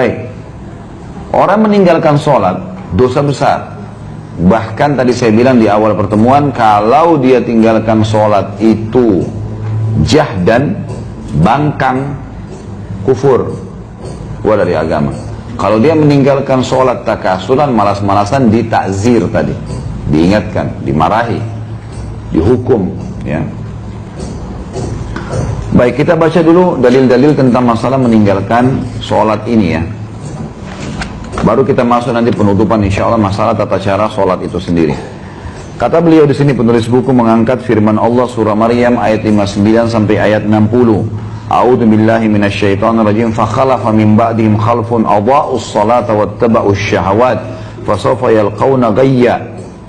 Baik, orang meninggalkan sholat dosa besar. Bahkan tadi saya bilang di awal pertemuan, kalau dia tinggalkan sholat itu jahdan, bangkang, kufur, keluar dari agama. Kalau dia meninggalkan sholat takasulan, malas-malasan, ditakzir tadi, diingatkan, dimarahi, dihukum, ya. Baik, kita baca dulu dalil-dalil tentang masalah meninggalkan sholat ini, ya. Baru kita masuk nanti penutupan insya Allah masalah tata cara sholat itu sendiri. Kata beliau di sini, penulis buku mengangkat firman Allah surah Maryam ayat 59 sampai ayat 60. A'udzu billahi minasyaitonir rajim. Fa khalafa min ba'dihim khalfun adha'us salata wattaba'us syahawat fasawfa yalqawna ghayya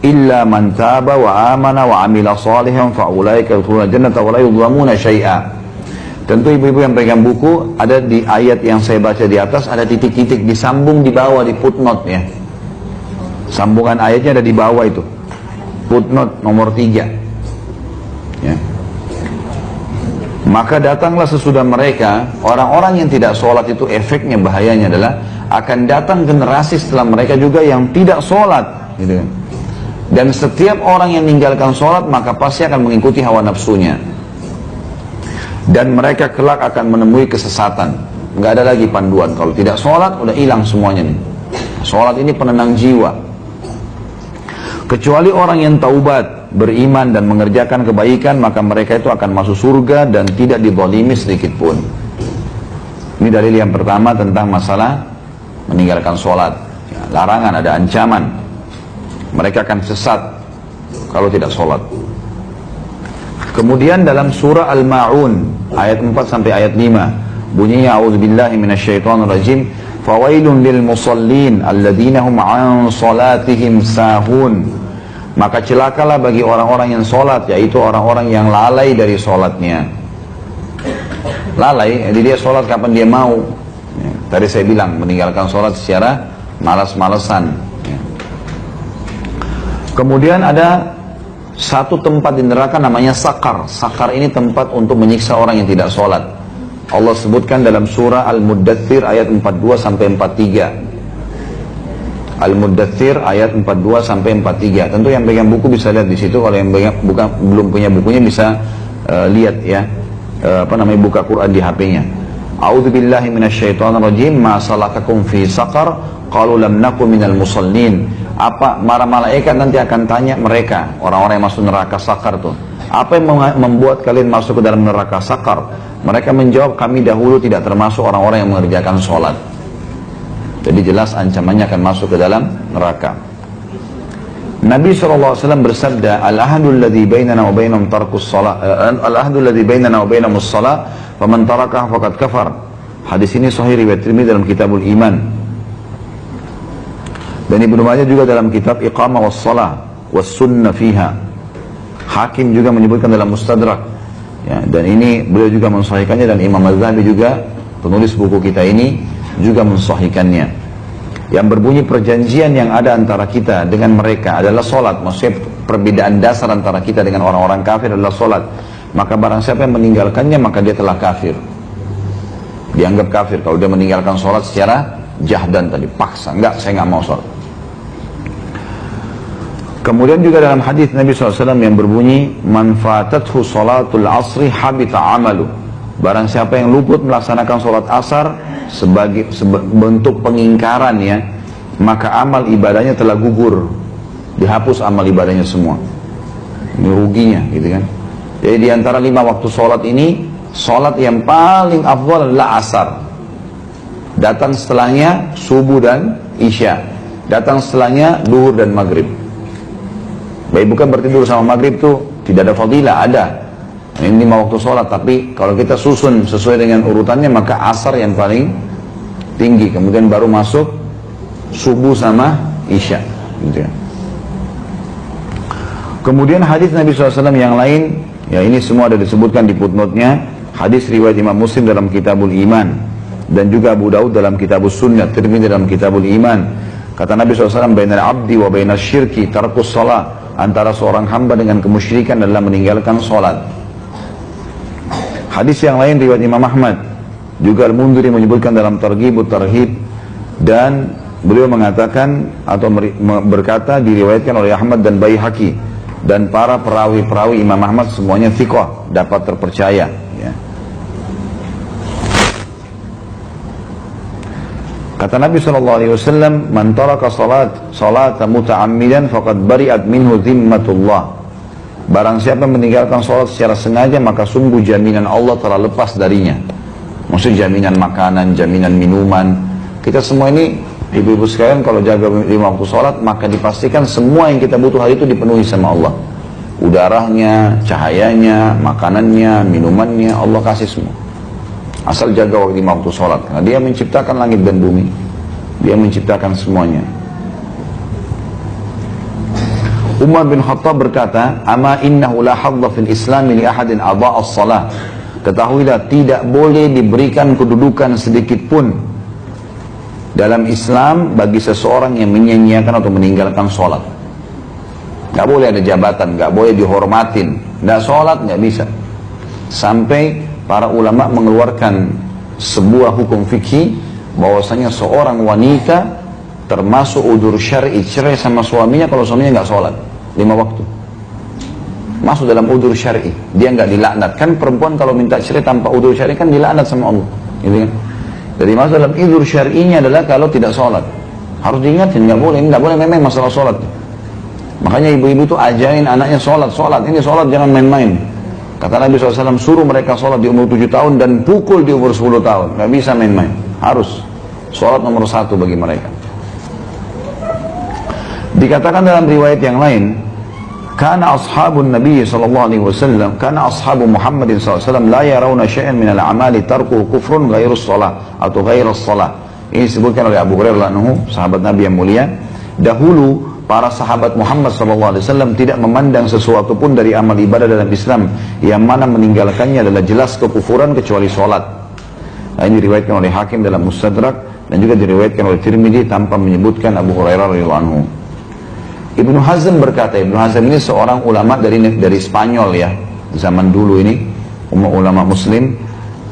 illa man taba wa amana wa amila salihan fa ulaika yadkhuluna jannata wa la yudlamuna syai'a. Tentu ibu-ibu yang pegang buku, ada di ayat yang saya baca di atas, ada titik-titik disambung di bawah di footnote, ya. Sambungan ayatnya ada di bawah itu. Footnote nomor 3. Ya. Maka datanglah sesudah mereka, orang-orang yang tidak sholat itu efeknya, bahayanya adalah akan datang generasi setelah mereka juga yang tidak sholat, gitu kan. Dan setiap orang yang meninggalkan sholat maka pasti akan mengikuti hawa nafsunya. Dan mereka kelak akan menemui kesesatan. Nggak ada lagi panduan. Kalau tidak sholat, udah hilang semuanya nih. Sholat ini penenang jiwa. Kecuali orang yang taubat, beriman dan mengerjakan kebaikan, maka mereka itu akan masuk surga dan tidak dizalimi sedikit pun. Ini dalil yang pertama tentang masalah meninggalkan sholat. Ya, larangan, ada ancaman. Mereka akan sesat kalau tidak sholat. Kemudian dalam surah Al-Ma'un ayat 4 sampai ayat 5 bunyinya, a'udzubillahi minasyaitonir rajim, fawailun lil musallin alladzina hum an salatihim sahun. Maka celakalah bagi orang-orang yang sholat, yaitu orang-orang yang lalai dari sholatnya. Lalai, jadi dia sholat kapan dia mau. Ya, tadi saya bilang, meninggalkan sholat secara malas-malesan. Ya. Kemudian ada satu tempat di neraka namanya Sakar. Sakar ini tempat untuk menyiksa orang yang tidak sholat. Allah sebutkan dalam surah Al-Muddathir ayat 42 sampai 43. Al-Muddathir ayat 42 sampai 43. Tentu yang pegang buku bisa lihat di situ. Kalau yang belum punya bukunya bisa lihat, ya, buka Quran di HP-nya. A'udzubillahi minasyaitonirrajim. Ma salakakum fi saqar? Qalu lam naku minal musallin. Apa para malaikat nanti akan tanya mereka, orang-orang yang masuk neraka Sakar tuh, apa yang membuat kalian masuk ke dalam neraka Sakar? Mereka menjawab, kami dahulu tidak termasuk orang-orang yang mengerjakan sholat. Jadi jelas ancamannya akan masuk ke dalam neraka. Nabi SAW bersabda, al-ahdul ladzi bainana wa bainahum tarkus shalah, al-ahdul ladzi bainana wa bainahumus shalah, faman tarakaha faqad kafar. Hadis ini sahih riwayat Tirmidzi dalam Kitabul Iman. Dan Ibnu Majah juga dalam kitab Iqamah was shalah was sunnah fiha. Hakim juga menyebutkan dalam Mustadrak. Ya, dan ini beliau juga mensahihkannya, dan Imam Az-Zahabi juga penulis buku kita ini juga mensahihkannya. Yang berbunyi perjanjian yang ada antara kita dengan mereka adalah sholat. Maksudnya perbedaan dasar antara kita dengan orang-orang kafir adalah sholat. Maka barang siapa yang meninggalkannya maka dia telah kafir. Dianggap kafir kalau dia meninggalkan sholat secara jahdan tadi, paksa. Enggak, saya nggak mau sholat. Kemudian juga dalam hadis Nabi SAW yang berbunyi, man fatathu sholatul asri habita amalu. Barang siapa yang luput melaksanakan sholat asar sebagai bentuk pengingkaran, ya, maka amal ibadahnya telah gugur, dihapus amal ibadahnya semua. Ini ruginya, gitu kan. Jadi di antara 5 waktu sholat ini, sholat yang paling afdal adalah asar. Datang setelahnya subuh dan isya. Datang setelahnya duhur dan maghrib. Baik, bukan berarti duhur sama maghrib itu tidak ada fadilah, ada. Ini 5 waktu sholat, tapi kalau kita susun sesuai dengan urutannya maka asar yang paling tinggi, kemudian baru masuk subuh sama isya, gitu ya. Kemudian hadis Nabi SAW yang lain, ya ini semua ada disebutkan di footnote-nya. Hadis riwayat Imam Muslim dalam Kitabul Iman, dan juga Abu Daud dalam Kitabus Sunnah, Tirmidzi dalam Kitabul Iman. Kata Nabi SAW, bainal abdi wa bainas syirki tarkus shalah. Antara seorang hamba dengan kemusyrikan adalah meninggalkan sholat. Hadis yang lain riwayat Imam Ahmad, juga Al-Mundhiri menyebutkan dalam Targhibut Tarhib Dan beliau mengatakan atau berkata, diriwayatkan oleh Ahmad dan Baihaqi, dan para perawi-perawi Imam Ahmad semuanya thiqah, dapat terpercaya, ya. Kata Nabi SAW, man taraka salata muta'ammidan faqad bari'at minhu zimmatullah. Barang siapa meninggalkan salat secara sengaja, maka sungguh jaminan Allah telah lepas darinya. Maksudnya jaminan makanan, jaminan minuman. Kita semua ini, ibu-ibu sekalian, kalau jaga 5 waktu salat, maka dipastikan semua yang kita butuh hari itu dipenuhi sama Allah. Udaranya, cahayanya, makanannya, minumannya, Allah kasih semua. Asal jaga waktu 5 waktu sholat, karena dia menciptakan langit dan bumi, dia menciptakan semuanya. Umar bin Khattab berkata, ama innahu la hadza fil islam li ahadin adha'a as-salah. Ketahuilah, tidak boleh diberikan kedudukan sedikit pun dalam Islam bagi seseorang yang menyia-nyiakan atau meninggalkan sholat. Gak boleh ada jabatan, gak boleh dihormatin, gak sholat gak bisa. Sampai para ulama mengeluarkan sebuah hukum fikih bahwasanya seorang wanita termasuk udzur syar'i cerai sama suaminya kalau suaminya nggak sholat 5 waktu. Masuk dalam udzur syar'i, dia nggak dilaknat. Kan perempuan kalau minta cerai tanpa udzur syar'i kan dilaknat sama Allah, gitu kan? Jadi masuk dalam udzur syar'inya adalah kalau tidak sholat. Harus diingatin, nggak boleh main-main masalah sholat. Makanya ibu-ibu tuh ajarin anaknya sholat, ini sholat jangan main-main. Kata Nabi SAW, suruh mereka sholat di umur 7 tahun dan pukul di umur 10 tahun. Gak bisa main-main. Harus. Sholat nomor 1 bagi mereka. Dikatakan dalam riwayat yang lain, Kana ashabun Nabi SAW, Kana ashabu Muhammadin SAW, La yarawna syai'an minal amali tarkuhu kufrun ghairus sholat, atau ghairus sholat. Ini disebutkan oleh Abu Hurairah anhu, sahabat Nabi yang mulia. Dahulu, para sahabat Muhammad SAW tidak memandang sesuatu pun dari amal ibadah dalam Islam yang mana meninggalkannya adalah jelas kekufuran kecuali sholat. Nah, ini diriwayatkan oleh Hakim dalam Mustadrak dan juga diriwayatkan oleh Tirmidzi tanpa menyebutkan Abu Hurairah radhiyallahu anhu. Ibnu Hazm berkata, Ibnu Hazm ini seorang ulama dari Spanyol, ya, zaman dulu ini, ulama Muslim.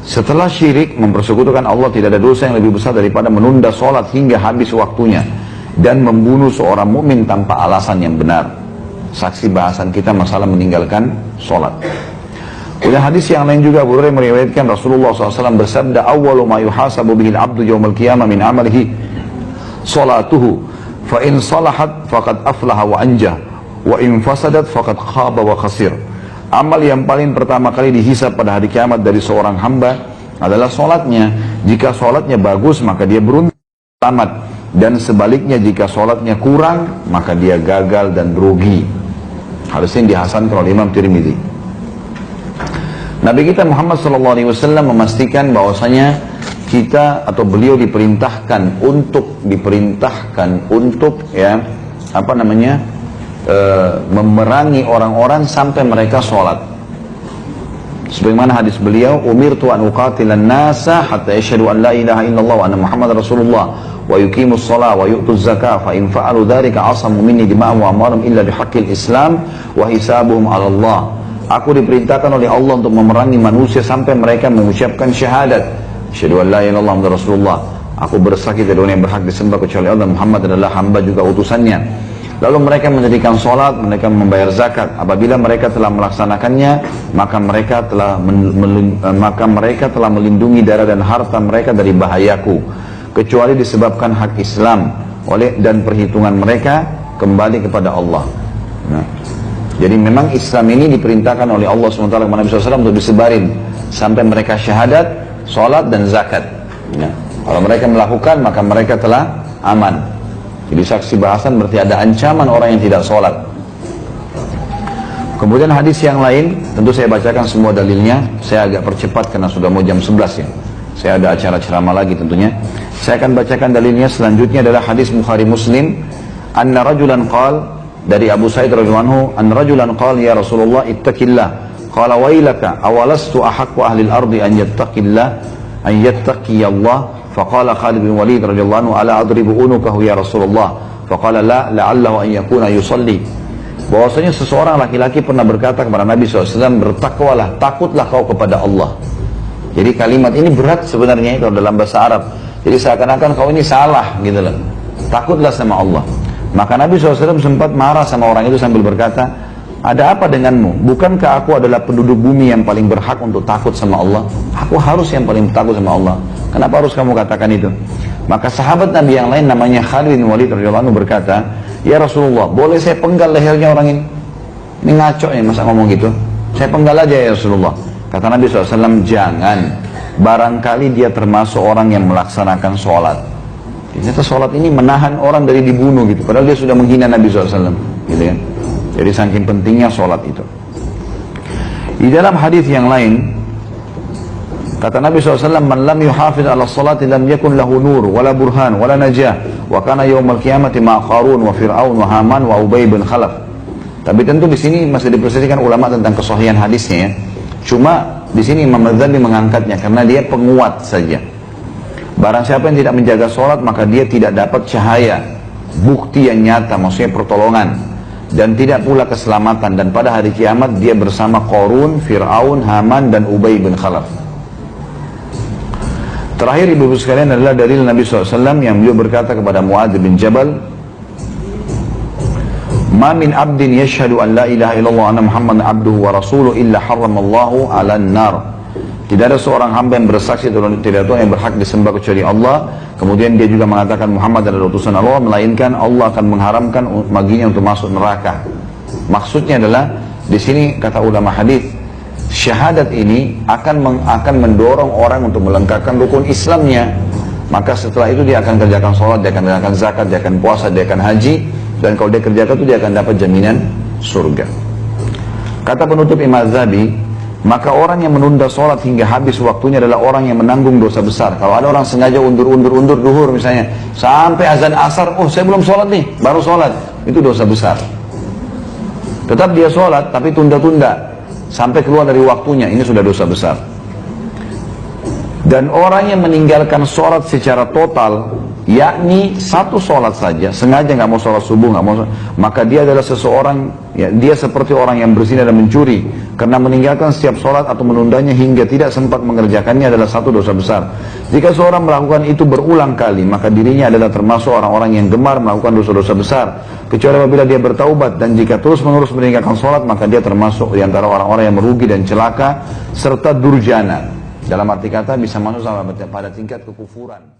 Setelah syirik, mempersekutukan Allah, tidak ada dosa yang lebih besar daripada menunda sholat hingga habis waktunya dan membunuh seorang mukmin tanpa alasan yang benar. Saksi bahasan kita masalah meninggalkan sholat. Kemudian hadis yang lain juga, Abu Hurairah meriwayatkan Rasulullah SAW bersabda, awwalu ma yuhasabu bihil abdu yawmal qiyamah min amalihi sholatuhu, fa in salahat faqad aflaha wa anjah, wa in fasadat faqad khaba wa khasir. Amal yang paling pertama kali dihisab pada hari kiamat dari seorang hamba adalah sholatnya. Jika sholatnya bagus, maka dia beruntung, selamat. Dan sebaliknya, jika sholatnya kurang, maka dia gagal dan rugi. Hadis ini dihasankan oleh Imam Tirmidzi. Nabi kita Muhammad SAW memastikan bahwasanya kita atau beliau diperintahkan untuk ya memerangi orang-orang sampai mereka sholat. Sebagaimana hadis beliau, umirtu an uqatilan nasa hatta yashhadu an la ilaha illallah wa anna Muhammad Rasulullah wa yuqimus shalah wa yu'tuz zakah fa in fa'alu dzalika asamu minni dima'ahum wa amwalahum illa bihaqqil Islam wa hisabuhum 'ala Allah. Aku diperintahkan oleh Allah untuk memerangi manusia sampai mereka mengucapkan syahadat, asyhadu an la ilaha illallah Muhammad Rasulullah. Aku bersaksi tidak ada yang berhak disembah kecuali Allah, Muhammad adalah hamba juga utusannya. Lalu mereka mendirikan sholat, mereka membayar zakat. Apabila mereka telah melaksanakannya, maka mereka telah melindungi darah dan harta mereka dari bahayaku, kecuali disebabkan hak Islam dan perhitungan mereka kembali kepada Allah. Nah, jadi memang Islam ini diperintahkan oleh Allah SWT kepada Nabi SAW untuk disebarin sampai mereka syahadat, sholat dan zakat. Nah, kalau mereka melakukan, maka mereka telah aman. Jadi saksi bahasan berarti ada ancaman orang yang tidak sholat. Kemudian hadis yang lain, tentu saya bacakan semua dalilnya. Saya agak percepat karena sudah mau jam 11 ya. Saya ada acara ceramah lagi tentunya. Saya akan bacakan dalilnya. Selanjutnya adalah hadis Bukhari Muslim. Anna rajulan qal, dari Abu Sa'id radhiyallahu anhu, anna rajulan qal ya Rasulullah ittaqillah. Qala wailaka awalastu ahaqqu ahli al-ardi an yattaqiyallah. فقال خالد بن وليد رضي الله عنه ألا أضرب عنقه يا رسول الله فقال لا لعله أن يكون يصلي. Bahwasanya seseorang laki-laki pernah berkata kepada Nabi SAW, bertakwalah, takutlah kau kepada Allah. Jadi kalimat ini berat sebenarnya kalau dalam bahasa Arab. Jadi seakan-akan kau ini salah gitu loh. Takutlah sama Allah. Maka Nabi SAW sempat marah sama orang itu sambil berkata, ada apa denganmu? Bukankah aku adalah penduduk bumi yang paling berhak untuk takut sama Allah? Aku harus yang paling takut sama Allah. Kenapa harus kamu katakan itu? Maka sahabat Nabi yang lain namanya Khalid bin Walid radhiyallahu anhu berkata, ya Rasulullah, boleh saya penggal lehernya orang ini? Ini ngaco ya masa ngomong gitu? Saya penggal aja ya Rasulullah. Kata Nabi SAW, jangan. Barangkali dia termasuk orang yang melaksanakan sholat. Ternyata sholat ini menahan orang dari dibunuh gitu. Padahal dia sudah menghina Nabi SAW. Gitu kan? Jadi saking pentingnya sholat itu. Di dalam hadis yang lain, kata Nabi SAW, man lam yuhafiz ala salati lam yakun lahu nur, wala burhan, wala najah. Wa kana yawmal qiyamati ma Qarun, wa Fir'aun, wa Haman, wa Ubay bin Khalaf. Tapi tentu di sini masih diperselisihkan ulama tentang kesahihan hadisnya ya. Cuma di sini Imam Adzhabi mengangkatnya karena dia penguat saja. Barang siapa yang tidak menjaga sholat maka dia tidak dapat cahaya, bukti yang nyata, maksudnya pertolongan, dan tidak pula keselamatan. Dan pada hari kiamat dia bersama Qarun, Fir'aun, Haman, dan Ubay bin Khalaf. Terakhir ibu-ibu sekalian adalah dalil Nabi SAW yang beliau berkata kepada Muadz bin Jabal, ma min abdin yashhadu an la ilaha illallah anna Muhammadan abduhu wa rasuluhu illa harramallahu 'alan nar. Tidak ada seorang hamba yang bersaksi tidak ada yang berhak disembah kecuali Allah, kemudian dia juga mengatakan Muhammad adalah utusan Allah, melainkan Allah akan mengharamkan baginya untuk masuk neraka. Maksudnya adalah di sini kata ulama hadis, syahadat ini akan mendorong orang untuk melengkapkan rukun Islamnya. Maka setelah itu dia akan kerjakan sholat, dia akan kerjakan zakat, dia akan puasa, dia akan haji. Dan kalau dia kerjakan itu dia akan dapat jaminan surga. Kata penutup Imam Adzhabi, maka orang yang menunda sholat hingga habis waktunya adalah orang yang menanggung dosa besar. Kalau ada orang sengaja undur duhur misalnya, sampai azan asar, oh saya belum sholat nih, baru sholat, itu dosa besar. Tetap dia sholat, tapi tunda-tunda sampai keluar dari waktunya, ini sudah dosa besar. Dan orang yang meninggalkan sholat secara total, yakni satu sholat saja, sengaja nggak mau sholat subuh, nggak mau, maka dia adalah seseorang, ya, dia seperti orang yang berzina dan mencuri, karena meninggalkan setiap sholat atau menundanya hingga tidak sempat mengerjakannya adalah satu dosa besar. Jika seorang melakukan itu berulang kali, maka dirinya adalah termasuk orang-orang yang gemar melakukan dosa-dosa besar, kecuali apabila dia bertaubat. Dan jika terus-menerus meninggalkan sholat, maka dia termasuk di antara orang-orang yang merugi dan celaka serta durjana. Dalam arti kata bisa masuk pada tingkat kekufuran.